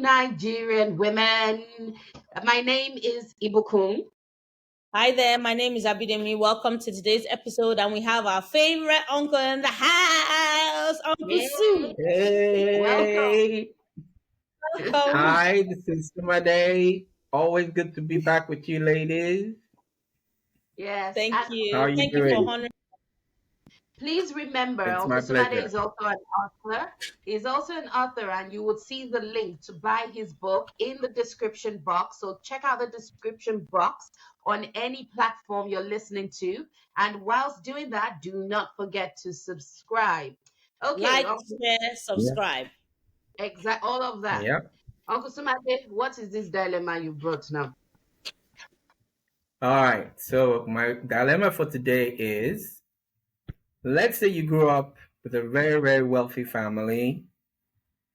Nigerian women. My name is Ibukun. Hi there, my name is Abidemi. Welcome to today's episode, and we have our favorite uncle in the house, Uncle Sue. Yay! Welcome. Hey, Welcome. hi, this is Sunmade. Always good to be back with you, ladies. Yes, Thank and How are you. you Thank you for doing? honoring. please remember, It's Uncle my Sumade pleasure. is also an author. He's also an author, and you would see the link to buy his book in the description box. So check out the description box on any platform you're listening to. And whilst doing that, do not forget to subscribe. Okay, Like, share, Yeah. subscribe. all of that. Yeah. Uncle Sumade, what is this dilemma you brought now? All right. So my dilemma for today is, let's say you grew up with a very, very wealthy family.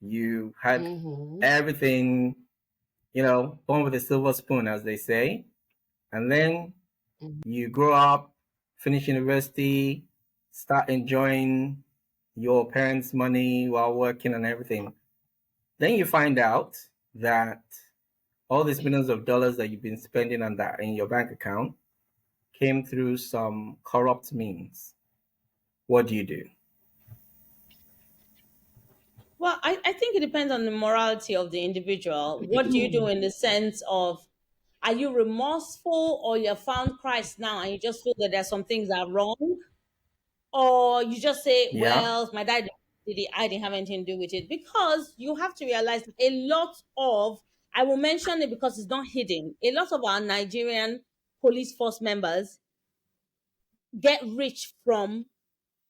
You had Mm-hmm. everything, born with a silver spoon, as they say. And then you grow up, finish university, start enjoying your parents' money while working and everything. Then you find out that all these millions of dollars that you've been spending on that in your bank account came through some corrupt means. What do you do? Well, I think it depends on the morality of the individual. What do you do in the sense of, are you remorseful, or you have found Christ now and you just feel that there's some things that are wrong? Or you just say, Yeah. well, my dad did it, I didn't have anything to do with it. Because you have to realize that a lot of, I will mention it because it's not hidden, a lot of our Nigerian police force members get rich from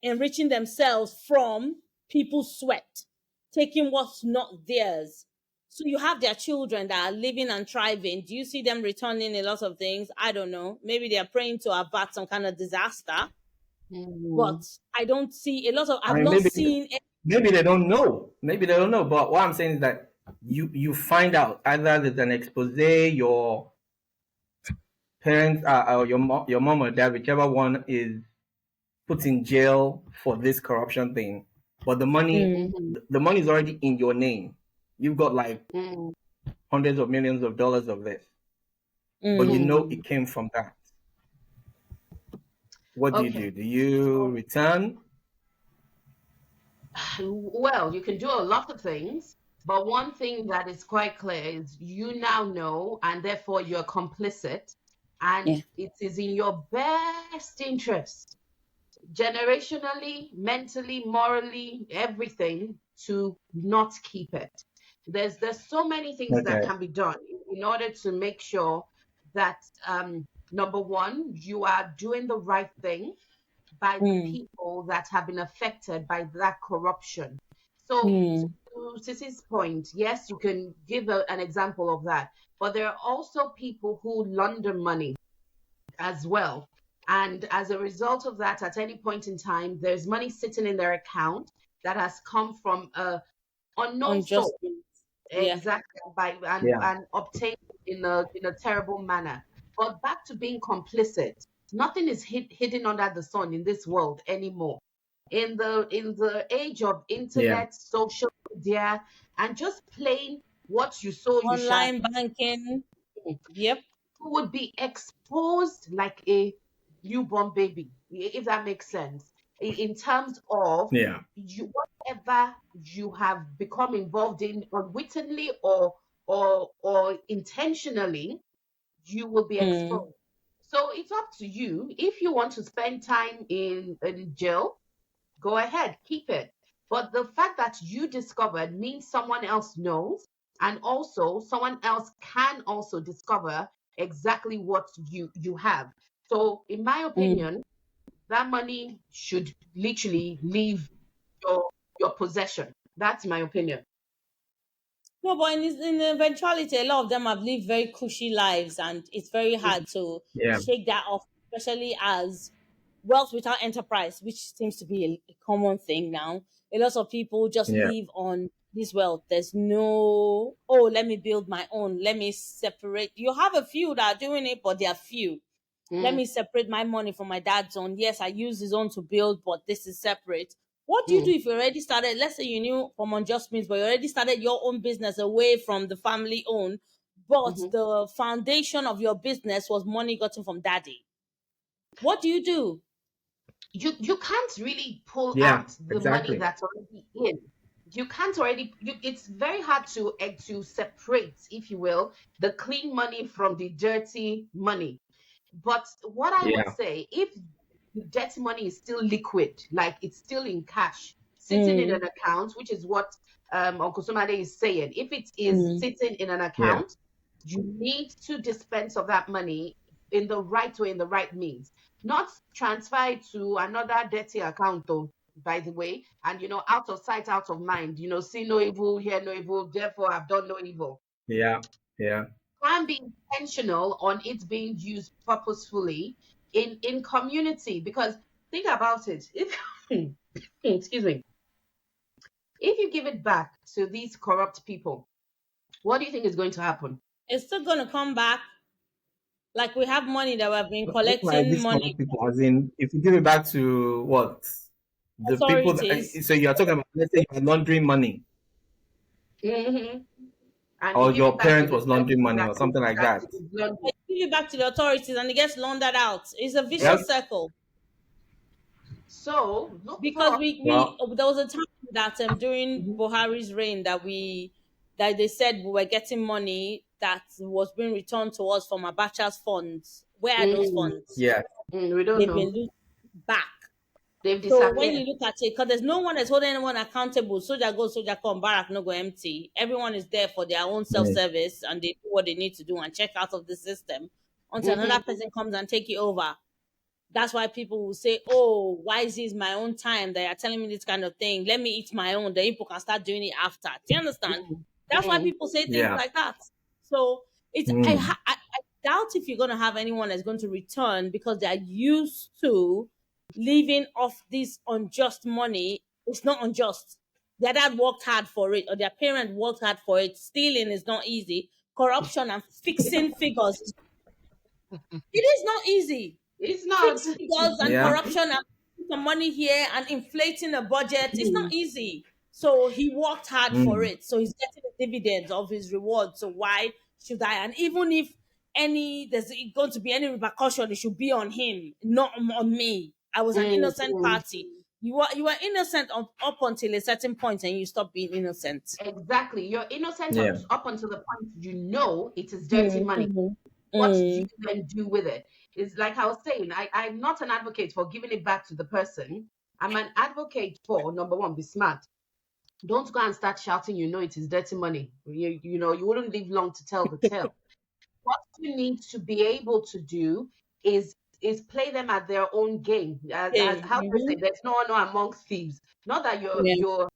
enriching themselves from people's sweat, taking what's not theirs. So you have their children that are living and thriving. Do you see them returning a lot of things? I don't know. Maybe they are praying to avert some kind of disaster. Mm-hmm. But I don't see a lot of. I I've mean, not seen. maybe they don't know. Maybe they don't know. But what I'm saying is that you find out either there's an expose, your parents or your mom or dad, whichever one is put in jail for this corruption thing, but Mm, the money is already in your name. You've got like Mm-hmm. hundreds of millions of dollars of this, but you mm. know it came from that. What do you Okay. do? Do you return? Well, you can do a lot of things, but one thing that is quite clear is you now know, and therefore you're complicit, and Yeah. it is in your best interest, generationally, mentally, morally, everything, to not keep it. There's so many things that Okay. can be done in order to make sure that number one, you are doing the right thing by the Mm, people that have been affected by that corruption. So, mm, to Sissy's point, yes, you can give an example of that, but there are also people who launder money as well. And as a result of that, at any point in time, there's money sitting in their account that has come from a unknown unjust. source, Yeah. exactly, by Yeah. and obtained in a terrible manner. But back to being complicit, nothing is hidden under the sun in this world anymore. In the age of Yeah. internet, social media, and just plain what you sow, you shall Online banking. reap, Yep. you would be exposed like a newborn baby, if that makes sense. In terms of Yeah. whatever you have become involved in unwittingly or intentionally, you will be Mm, exposed. So it's up to you. If you want to spend time in jail, go ahead, keep it. But the fact that you discovered means someone else knows, and also someone else can also discover exactly what you have. So, in my mm. opinion, that money should literally leave your possession. That's my opinion. No, but in eventuality, a lot of them have lived very cushy lives, and it's very hard to Yeah. shake that off, especially as wealth without enterprise, which seems to be a common thing now. A lot of people just Yeah. live on this wealth. There's no, oh, let me build my own. Let me separate. You have a few that are doing it, but they are few. Let Mm, me separate my money from my dad's own. Yes, I use his own to build, but this is separate. What do you do if you already started? Let's say you knew from unjust means, but you already started your own business away from the family owned, but Mhm. the foundation of your business was money gotten from daddy. What do you do? You can't really pull Yeah, out the money exactly. that's already in. You can't already. It's very hard to separate, if you will, the clean money from the dirty money. But what I would Yeah, say, if the dirty money is still liquid, like it's still in cash, sitting in Mm, an account, which is what Uncle Somade is saying, if it is mm. sitting in an yeah, account, you need to dispense of that money in the right way, in the right means, not transfer it to another dirty account, though, by the way, and out of sight, out of mind, see no evil, hear no evil, therefore I've done no evil. yeah, yeah. Can be intentional on it being used purposefully in community, because think about it, if excuse me, if you give it back to these corrupt people, what do you think is going to happen? It's still going to come back. Like we have money that we have been What are collecting these money corrupt people? As in, if you give it back to what the people, authorities. so you're talking about, let's say you're laundering money, Hmm. And you or give it your back to parent the was laundering person money, that or something like that that. is laundering. Give it back to the authorities and it gets laundered out. It's a vicious Yep. circle. So look Because for. we Well, there was a time that during Mhm. Buhari's reign that they said we were getting money that was being returned to us from Abacha's funds. Where are those Mm, funds? yeah. we don't They've know. been looked back. They've So when you disappeared. look at it, because there's no one that's holding anyone accountable, soldier go, soldier come, barrack no go empty. Everyone is there for their own Mm. self-service and they do what they need to do and check out of the system until Hmm. another person comes and take it over. That's why people will say, "Oh, why is this my own time that you're telling me this kind of thing? Let me eat my own. Then people can start doing it after." Do you understand? That's why Mm. people say things Yeah. like that. So it's Mm. I doubt if you're going to have anyone that's going to return because they are used to living off this unjust money. It's not unjust. Their dad worked hard for it, or their parent worked hard for it. Stealing is not easy. Corruption and fixing figures, it is not easy. It's not. Fixed figures and Yeah. corruption and putting some money here and inflating a budget. It's not easy. So he worked hard for Mm. it. So he's getting the dividends of his reward. So why should I? And even if there's going to be any repercussion, it should be on him, not on me. I was an Mm, innocent mm. party. You were innocent up until a certain point, and you stop being innocent. Exactly. You're innocent Yeah. up until the point you know it is dirty Mm, money. mhm, What do you mm, then do with it? It's like I was saying, I'm not an advocate for giving it back to the person. I'm an advocate for, number one, be smart. Don't go and start shouting, it is dirty money. You wouldn't live long to tell the tale. What you need to be able to do is play them at their own game. As okay, how do I say, mhm, there's no honor amongst thieves. Not that yeah, you're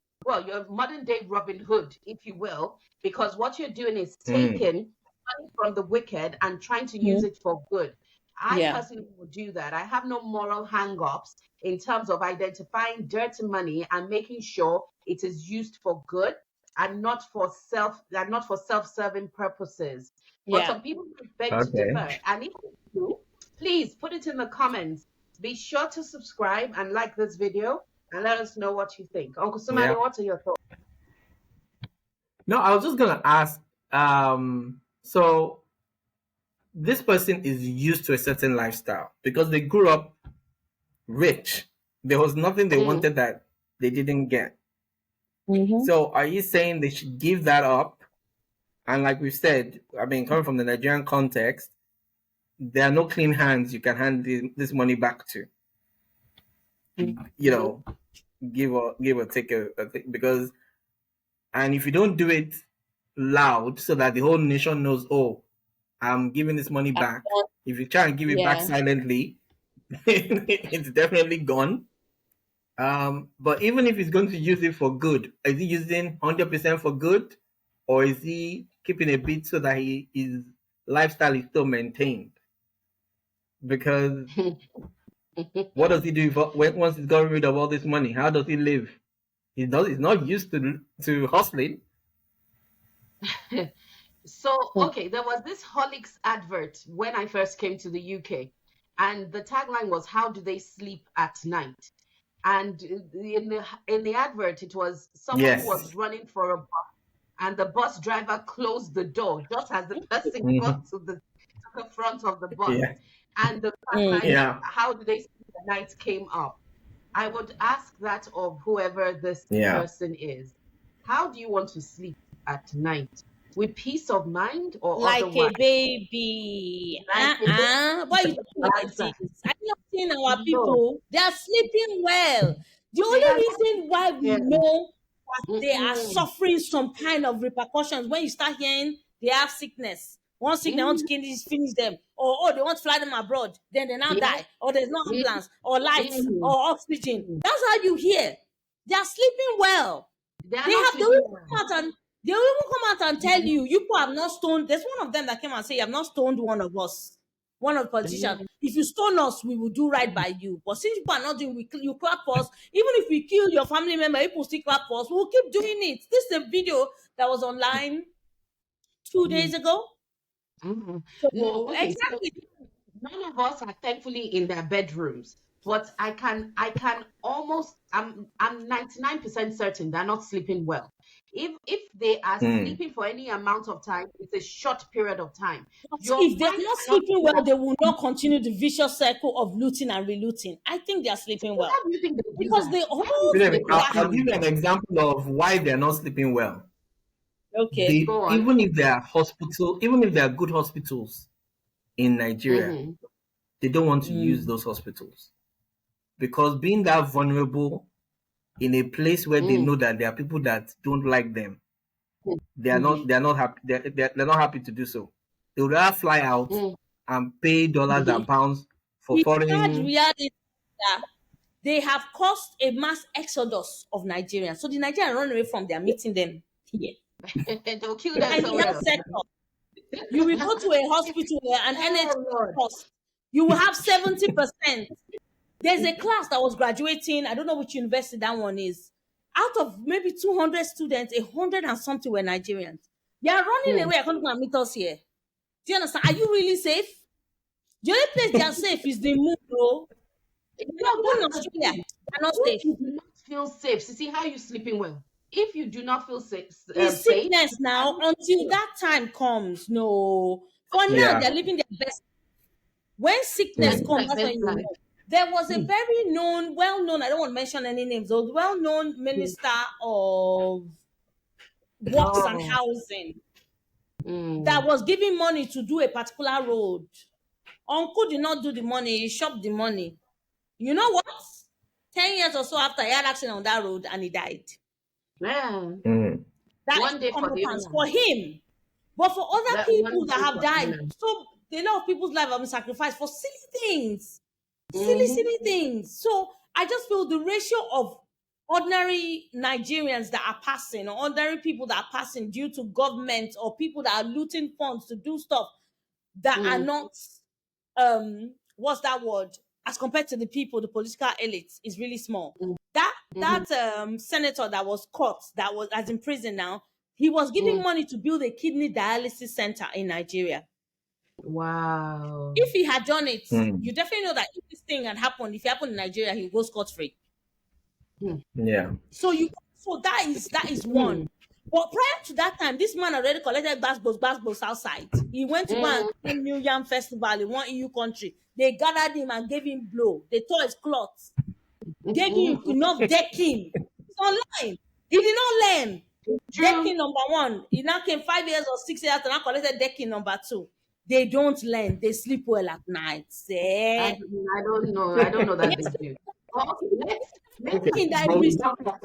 modern day Robin Hood, if you will, because what you're doing is Mm. taking money from the wicked and trying to use mhm, it for good. I yeah, personally will do that. I have no moral hang-ups in terms of identifying dirty money and making sure it is used for good and not for self-serving purposes. But yeah. some people beg to Okay. differ. And if you do, please put it in the comments. Be sure to subscribe and like this video and let us know what you think. Uncle Yeah. Somadi, what are your thoughts? No, I was just gonna ask. So this person is used to a certain lifestyle because they grew up rich. There was nothing they Mm. wanted that they didn't get. Mhm. So are you saying they should give that up? And like we said, I mean, coming from the Nigerian context, there are no clean hands you can hand this money back to. You Mhm. know, give or take because, and if you don't do it loud so that the whole nation knows, oh, I'm giving this money back. If you try and give it back Yeah. silently, it's definitely gone. But even if he's going to use it for good, is he using 100% for good, or is he keeping a bit so that his lifestyle is still maintained? Because what does he do once he's got rid of all this money? How does he live? He's not used to hustling. So, okay, there was this Horlicks advert when I first came to the UK, and the tagline was, "How do they sleep at night?" And in the advert, it was someone who Yes. was running for a bus, and the bus driver closed the door just as the person Mhm. got to the front of the bus. Yeah. And the Mm. tagline, Yeah. "How do they sleep at night?" came up. I would ask that of whoever this Yeah. person is. How do you want to sleep at night? With peace of mind or Like otherwise? a baby. Like a Why you baby. talking like Answer. this? Are you not seeing our No, people? They are sleeping well. The they only are reason why we yeah. know they are Mm-mm. suffering some kind of repercussions when you start hearing they have sickness. One sickness want to Mm, finish them, or oh, they want to fly them abroad, then they now yeah. die, or there's no Mm, ambulance, or lights, mm, or oxygen. mm. That's how you hear. They are sleeping well. They are They not have they will sleeping even well. come out and they will even come out and tell Mm, you, you people have not stoned. There's one of them that came and say, you have not stoned one of us, one of the politicians. mm, If you stone us, we will do right by you. But since people are not doing, you clap for us. Even if we kill your family member, people still clap for us. We'll keep doing it. This is a video that was online 2 days mm, ago. mm. No, So okay. So exactly. none of us are thankfully in their bedrooms, but I can almost I'm 99% certain they're not sleeping well. If they are Mm. sleeping for any amount of time, it's a short period of time. But Your if they're mind not cannot sleeping do well, that. they will not continue the vicious cycle of looting and relooting. I think they are sleeping So well how do you think they do because that? the How do you whole think they I'll continue? give you an example of why they're not sleeping well. okay. They Go on. even if they are hospital, even if they are good hospitals in Nigeria, Mm-hmm. they don't want to use Mm. those hospitals because being that vulnerable in a place where they Mm-hmm. know that there are people that don't like them, Mm-hmm. they're not happy they're not happy to do so. They would rather fly out and pay dollars Mm-hmm. and pounds for The sad foreign. reality is that they have caused a mass exodus of Nigerians. So the Nigerians run away from them, meeting them here. They'll kill them And the somewhere health else. sector, you will go to a hospital where an NHS Oh Lord. cost, you will have 70%. There's a class that was graduating, I don't know which university that one is. Out of maybe 200 students, 100 and something were Nigerians. They are running Hmm. away. I can't come and meet us here. Do you understand? Are you really safe? The only place they are safe is the moon, though. No, Even in that's the Australia, thing. they're not If safe. you do not feel safe, see how you sleeping well. If you do not feel safe, It's safe, sickness you now cannot until feel. that time comes. No. For now, Yeah. they're living their best. When They're sickness living comes, their that's when best you life. know. There was a Hmm. very known, well known, I don't want to mention any names, there was a well known Hmm. minister of works and Oh. housing that Mm. was giving money to do a particular road. Uncle did not do the money, he shopped the money. You know what? 10 years or so after, he had accident on that road and he died. Yeah. Mm. That is One day for common the chance owner. for him. But for other That one people that day have for the died, owner. so a lot of people's lives have been sacrificed for silly things. Mm-hmm. Silly things. So I just feel the ratio of ordinary Nigerians that are passing, or ordinary people that are passing due to government, or people that are looting funds to do stuff that are Mm-hmm. not what's that word, as compared to the people, the political elites, is really small. that Mm-hmm. that senator that was caught, that was as in prison now, he was giving Mm. money to build a kidney dialysis center in Nigeria. Wow. If he had done it, Mm. you definitely know that if this thing had happened, if it happened in Nigeria, he would go scot-free. Mm. Yeah. So that is one. Mm. But prior to that time, this man already collected basketballs outside. He went to go and Mm. attend New Yam Festival in one EU country. They gathered him and gave him blow. They tore his clothes, gave him Mm. enough decking. It's online. He did not learn. True. Decking number one. He now came 5 years or 6 years and now collected decking number two. They don't learn. They sleep well at night. I, Eh? I don't know. I don't know that they Yes, do. But okay, let's Okay. in that But we risk. talk about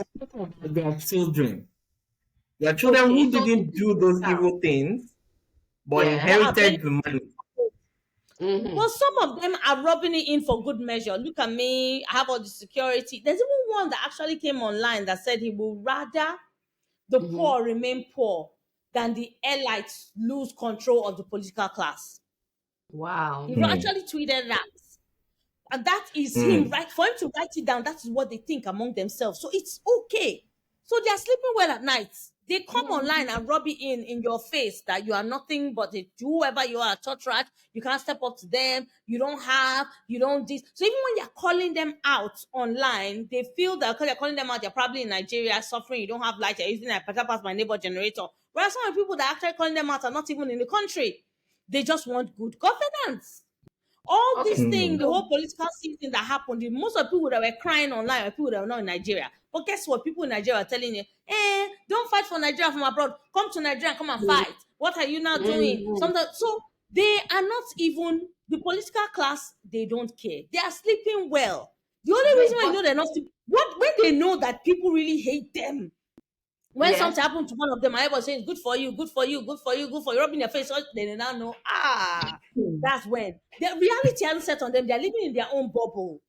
their children. Their children okay. who So didn't do those now, evil things, but yeah. That are inherited benefit. the money. Mm-hmm. But some of them are rubbing it in for good measure. Look at me. I have all the security. There's even one that actually came online that said he would rather the Mm-hmm. poor remain poor than the elites lose control of the political class. Wow. He Mm. actually tweeted that. And that is him, Mm. right? For him to write it down, that is what they think among themselves. So it's okay. So they are sleeping well at night. They come online and rub it in your face that you are nothing but whoever you are, a church rat. You can't step up to them. You don't this. So even when you're calling them out online, they feel that because you're calling them out, you're probably in Nigeria suffering. You don't have light. You're using a better pass my neighbor generator. Whereas some of the people that are actually calling them out are not even in the country. They just want good governance. All this Okay. thing, the Mm. whole political season that happened, most of the people that were crying online were people that were not in Nigeria. But guess what? People in Nigeria are telling you, don't fight for Nigeria from abroad. Come to Nigeria and come and fight. What are you now doing? Mm-hmm. Sometimes, so they are not even the political class, they don't care. They are sleeping well. The only reason Wait, why you but know they're not sleeping, what when they know that people really hate them, when yes. something happened to one of them, I was saying, good for you, good for you, good for you, good for you, rubbing their face, so they now know, that's when the reality hasn't set on them. They're living in their own bubble.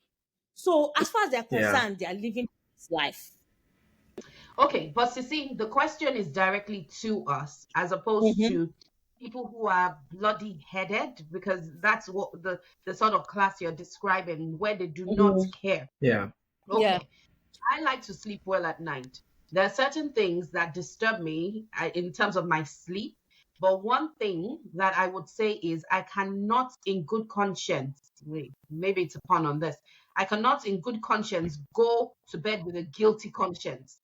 So, as far as they're Yeah. concerned, they are living this life. Okay, but you see, the question is directly to us as opposed Mm-hmm. to people who are bloody headed, because that's what the sort of class you're describing, where they do not Mm-hmm. care. Yeah. Yeah. Okay, I like to sleep well at night. There are certain things that disturb me in terms of my sleep. But one thing that I would say is I cannot, in good conscience, wait, maybe it's a pun on this, I cannot, in good conscience, go to bed with a guilty conscience.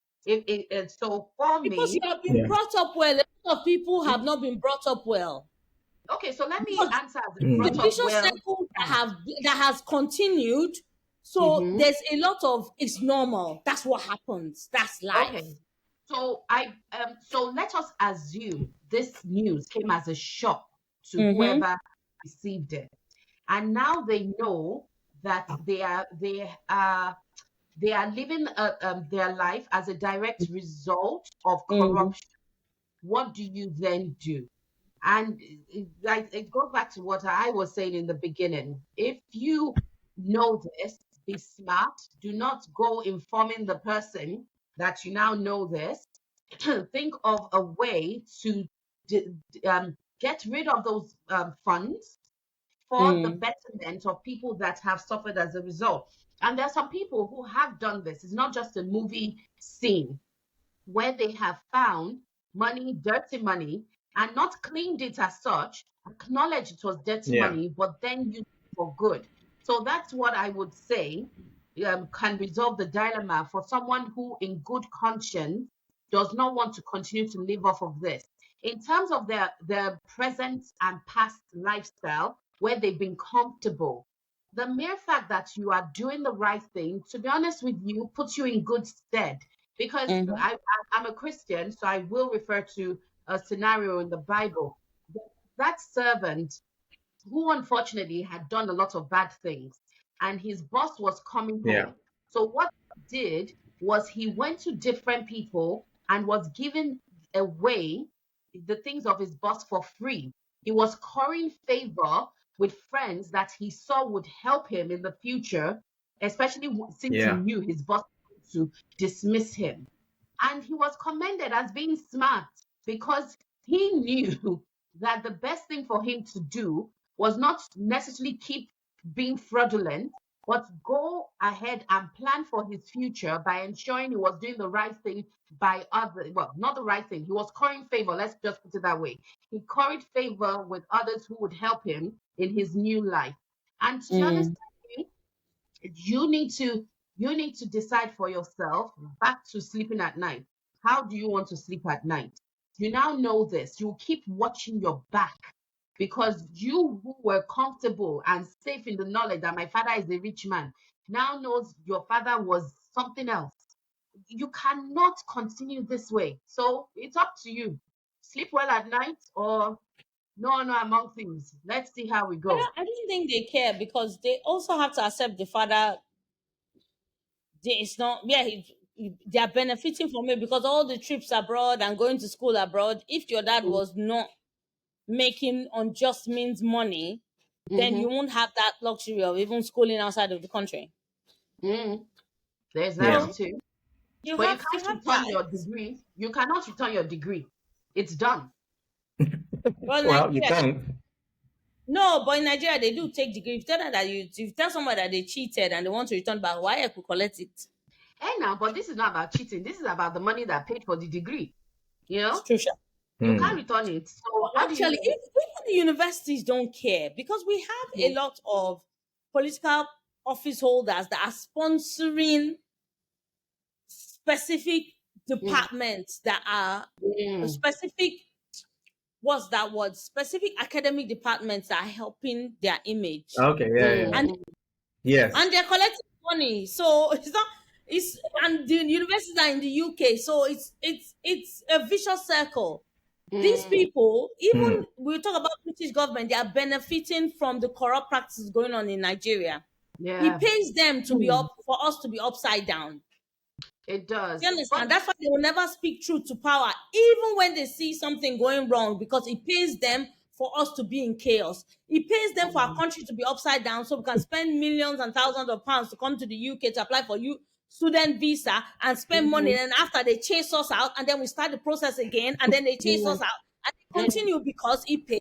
So for Because you me, have been Yeah. brought up well. A lot of people have not been brought up well. okay, so let me Because answer as a the brought Mm. up vicious well. cycle that has continued. So Mm-hmm. there's a lot of it's normal. That's what happens. That's Okay, life. so let us assume this news came as a shock to Mm-hmm. whoever received it, and now they know that they are living their life as a direct result of Mm-hmm. corruption. What do you then do? And like it goes back to what I was saying in the beginning. If you know this, be smart. Do not go informing the person that you now know this. Think of a way to get rid of those funds for the Mm. betterment of people that have suffered as a result. And there are some people who have done this. It's not just a movie scene where they have found money, dirty money, and not cleaned it as such, acknowledged it was dirty Yeah. money, but then used it for good. So that's what I would say can resolve the dilemma for someone who, in good conscience, does not want to continue to live off of this. In terms of their present and past lifestyle, where they've been comfortable, the mere fact that you are doing the right thing, to be honest with you, puts you in good stead. Because Mm-hmm. I'm a Christian, so I will refer to a scenario in the Bible. That servant who unfortunately had done a lot of bad things, and his boss was coming Yeah. home. So what he did was he went to different people and was giving away the things of his boss for free. He was currying favor with friends that he saw would help him in the future, especially since he Yeah. knew his boss was to dismiss him. And he was commended as being smart because he knew that the best thing for him to do was not necessarily keep being fraudulent, but go ahead and plan for his future by ensuring he was doing the right thing by other, well, not the right thing. He was currying favor, let's just put it that way. He curried favor with others who would help him in his new life. And to be honest Mm. with you, you need to you need to decide for yourself. Back to sleeping at night, how do you want to sleep at night? You now know this. You keep watching your back, because you who were comfortable and safe in the knowledge that my father is a rich man now knows your father was something else. You cannot continue this way, so it's up to you. Sleep well at night, or no among things. Let's see how we go. I don't think they care because they also have to accept the father. It's not, yeah, they are benefiting from it because all the trips abroad and going to school abroad. If your dad was not making unjust means money, then you Mm-hmm. won't have that luxury of even schooling outside of the country. Mm-hmm. There's that Yeah. So too. you But you have can't return that. your degree. You cannot return your degree. It's done. Well, Well, you Nigeria, can. no, but in Nigeria they do take degree. If you tell them that if you tell somebody that they cheated and they want to return back, why I could collect it? Hey now, but this is not about cheating. This is about the money that paid for the degree. You It's know, true, sha. you can't return it. So But what do actually, you? even the universities don't care because we have a lot of political office holders that are sponsoring specific Mm, departments that are mm, specific, what's that word? Specific academic departments that are helping their image. Okay, yeah, yeah. And mm, Yes. and they're collecting money. So it's not it's and the universities are in the UK. So it's a vicious circle. These mm, people, Mm. even we talk about British government, they are benefiting from the corrupt practices going on in Nigeria. It yeah, pays them to be up for us to be upside down. it Do you does. understand? But That's why they will never speak truth to power, even when they see something going wrong, because it pays them for us to be in chaos. It pays them for our mm, country to be upside down so we can spend millions and thousands of pounds to come to the UK to apply for student visa and spend money. mhm, And after they chase us out, and then we start the process again, and then they chase us mm, out. And they mm. continue because it pays.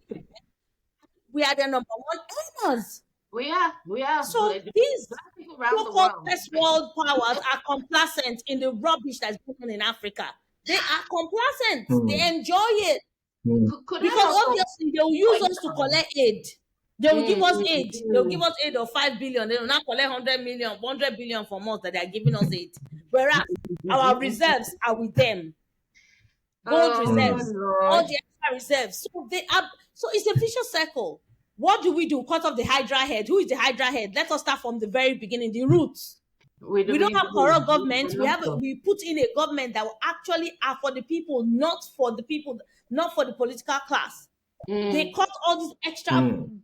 We are the number one earners. We are So these black people around the so-called world. first world powers are complacent in the rubbish that's going on in Africa. They are complacent. They Mm. enjoy it Mm. Could I because also obviously they will use point us to out? collect aid. They will give Mm, us mm, aid. They will give mm, us aid of 5 billion. They will not collect 100 million, 100 billion from us that they are giving us aid. Whereas our mm. reserves are with them, gold Oh reserves, Mm. all Lord, the extra reserves. So they are. So it's a vicious circle. What do we do? Cut off the Hydra head. Who is the Hydra head? Let us start from the very beginning, the roots. We don't have corrupt government. We put in a government that will actually are for the people, not for the political class. They Mm, cut all these extra Mm.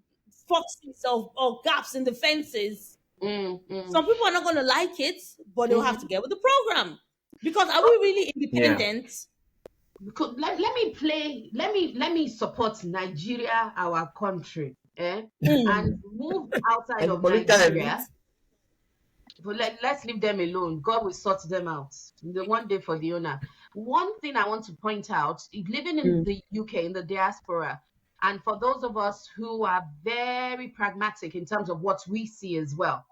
foxes or gaps in the fences. mm, mm, Some people are not going to like it, but they'll have to mhm. get with the program. Because are we really Yeah. independent? Let me support Nigeria, our country, and Mm. move outside And the of political elite. Nigeria. But let's leave them alone. God will sort them out. The one day for the owner. One thing I want to point out, living in Mm. the UK, in the diaspora, and for those of us who are very pragmatic in terms of what we see as well,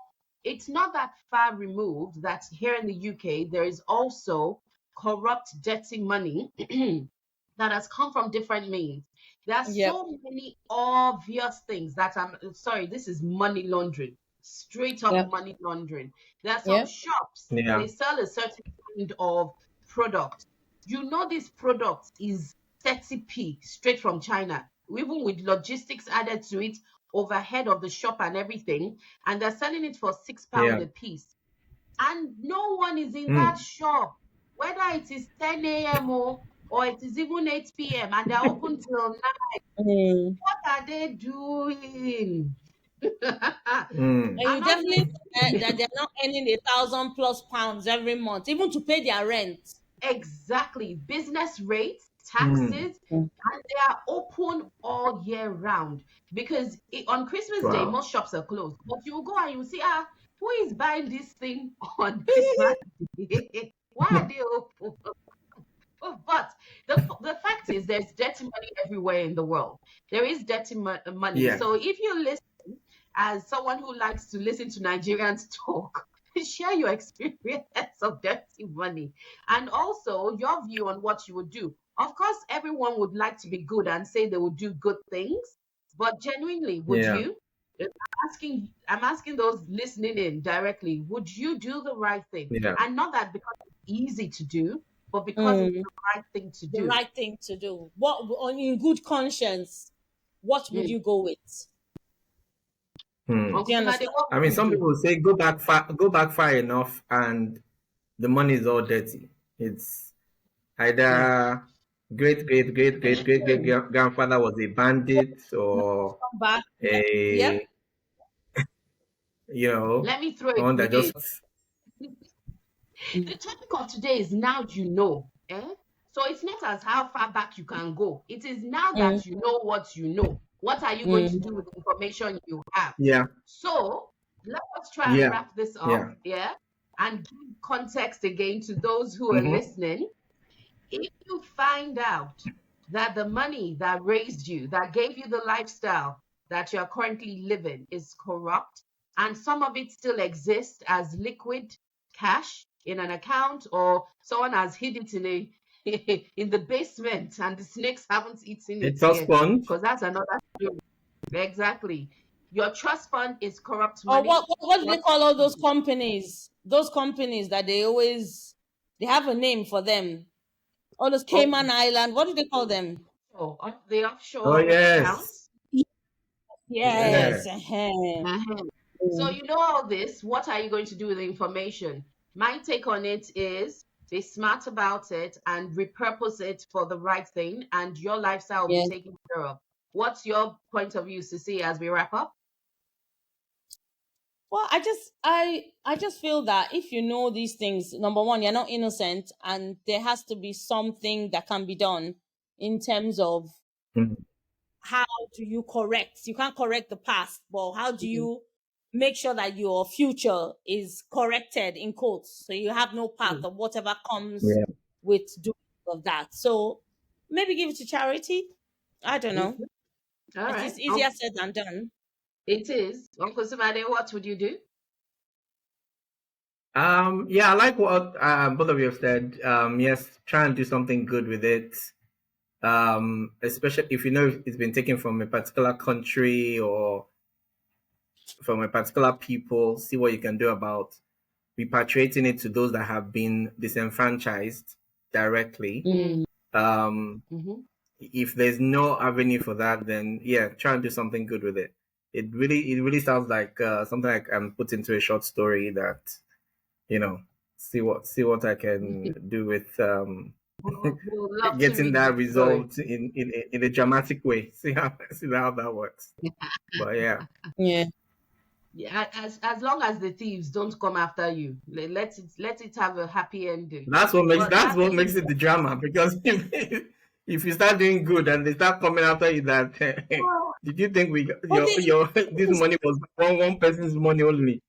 it's not that far removed that here in the UK, there is also corrupt, dirty money that has come from different means. There are Yep. so many obvious things that I'm sorry, this is money laundering, straight up Yep. money laundering. There are some Yep. shops, Yeah. they sell a certain kind of product. You know, this product is 30p straight from China, even with logistics added to it, overhead of the shop and everything. And they're selling it for £6 Yeah. a piece. And no one is in that Mm. shop, whether it is 10 a.m. or it is even 8 p.m. and they're open till 9. Mm. What are they doing? Mm. And I'm you not definitely saying that they're not earning 1,000 plus pounds every month, even to pay their rent. exactly business rates, Mm. taxes, and they are open all year round because on Christmas Day, Wow. most shops are closed. But you will go and you see, who is buying this thing on Christmas Day? Why are they open? But the fact is, there's dirty money everywhere in the world. There is dirty money. Yeah. So if you listen, as someone who likes to listen to Nigerians talk, share your experience of dirty money and also your view on what you would do. Of course, everyone would like to be good and say they would do good things, but genuinely, would Yeah. you? I'm asking those listening in directly, would you do the right thing? Yeah. And not that because it's easy to do, but because it's Mm. the right thing to The do. right thing to do. What on in good conscience? What would Mm. you go with? Mm. Do Uncle you Sunade, understand? what I would mean, you some do? people say go back far enough, and the money is all dirty. It's Mm. either great grandfather was a bandit, or Come back. Yep. Yep. a you know Let me throw a one that grenade. just The topic of today is now you know. So it's not as how far back you can go. It is now Mm. that you know what you know. What are you going to Mm. do with the information you have? yeah So let us try and yeah wrap this up, yeah and give context again to those who are mm-hmm. listening. If you find out that the money that raised you, that gave you the lifestyle that you're currently living is corrupt, and some of it still exists as liquid cash in an account, or someone has hid it in the basement and the snakes haven't eaten it It's a yet, sponge. because that's another story. Exactly. Your trust fund is corrupt Or money. what do they What? call all those companies? Those companies that they have a name for them. All those Oh, Cayman Island. What do they call them? the Oh offshore yes. accounts. Yes. Yeah. Uh-huh. So you know all this. What are you going to do with the information? My take on it is be smart about it and repurpose it for the right thing, and your lifestyle will be Yes. taken care of. What's your point of view, Sissy, as we wrap up? Well, I just feel that if you know these things, number one, you're not innocent, and there has to be something that can be done in terms of Mhm. how do you correct. You can't correct the past, but how do Mhm. you make sure that your future is corrected in quotes, so you have no path Mhm. of whatever comes Yeah. with doing of that. So maybe give it to charity. I don't know. Mhm. All It right. is easier said than done. It is. Uncle Sumade, what would you do? Yeah, I like what both of you have said. Yes, try and do something good with it. Especially if you know it's been taken from a particular country or from a particular people, see what you can do about repatriating it to those that have been disenfranchised directly. Mm. Um, Mhm. if there's no avenue for that, then yeah, try and do something good with it. It really sounds like something I can put into a short story that you know see what I can do with We'll love to getting read the that story. resolved in a dramatic way. See how that works. But yeah, Yeah. Yeah, as long as the thieves don't come after you, let it have a happy ending. that's what makes But that's that what being makes it the drama because if you start doing good and they start coming after you, that did you think But your this money was one person's money only?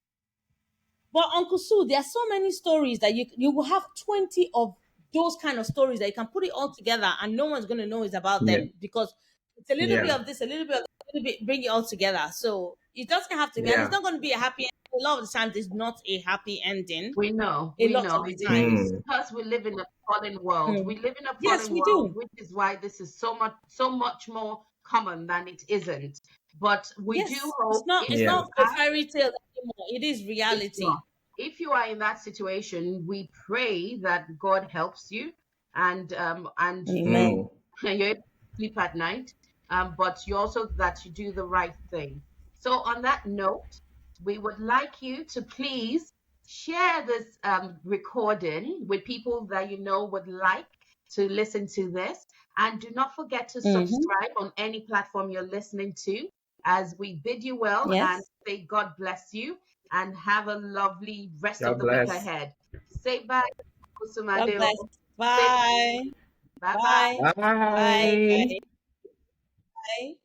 But Uncle Sue, there are so many stories that you will have 20 of those kind of stories that you can put it all together and no one's gonna know it's about Yeah, them because it's a little bit yeah, of this, a little bit of that, a little bit, bring it all together. So it doesn't have to be, and it's yeah. not gonna be a happy ending. A lot of the times it's not a happy ending. we A lot know of the it is times. Mm, because we live in a fallen world. We Mm. live in a Yes, fallen we world, do. which is why this is so much more common than it isn't. But we do Yes. It's hope not if it's yeah, you not a are, fairy tale anymore. It is it's not. reality. If you are in that situation, we pray that God helps you and Amen. mm. you're able to sleep at night, but you also that you do the right thing. So on that note, we would like you to please share this recording with people that you know would like to listen to this. And do not forget to Mm-hmm. subscribe on any platform you're listening to as we bid you well and Yes. say God bless you and have a lovely rest of God the week bless. ahead. Say bye, God Kusumadeo. bless. Say Bye. bye bye. Bye. Bye. Bye. Bye. Bye.